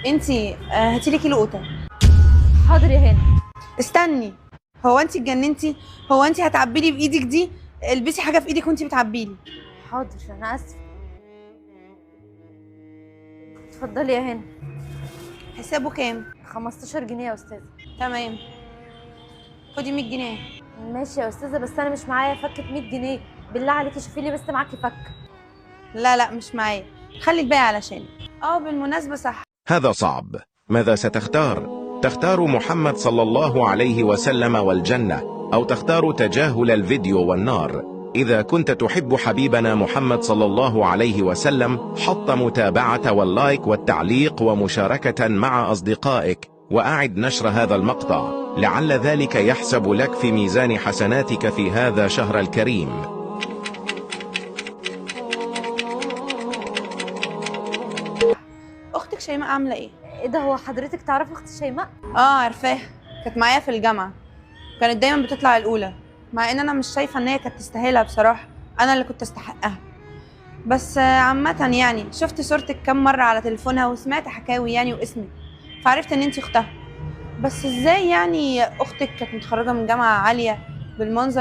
انتي هاتيلي كيلو قوطه. حاضر يا هاني. استني، هو انتي اتجننتي؟ هو انتي هتعبيلي بايدك دي؟ البسي حاجه في ايدك وانتي بتعبيلي. حاضر، انا اسفه. اتفضلي يا هاني. حسابه كام؟ 15 جنيه يا استاذه. تمام، خدي 100 جنيه. ماشي يا استاذه، بس انا مش معايا فكه 100 جنيه. بالله عليكي شوفي لي بس معاكي فك. لا لا مش معايا، خلي الباقي علشان بالمناسبه صح. هذا صعب. ماذا ستختار؟ تختار محمد صلى الله عليه وسلم والجنة، أو تختار تجاهل الفيديو والنار؟ إذا كنت تحب حبيبنا محمد صلى الله عليه وسلم، حط متابعة واللايك والتعليق ومشاركة مع أصدقائك، وأعد نشر هذا المقطع لعل ذلك يحسب لك في ميزان حسناتك في هذا الشهر الكريم. اختك شيماء عامله ايه؟ ايه ده، هو حضرتك تعرفي اختي شيماء؟ عارفاها، كانت معايا في الجامعه، كانت دايما بتطلع الاولى، مع ان انا مش شايفه ان هي كانت تستاهلها بصراحه، انا اللي كنت استحقها. بس عامه يعني شفت صورتك كام مره على تليفونها وسمعت حكاوي يعني واسمك، فعرفت ان انتي اختها. بس ازاي يعني اختك كانت متخرجه من جامعه عاليه بالمنظر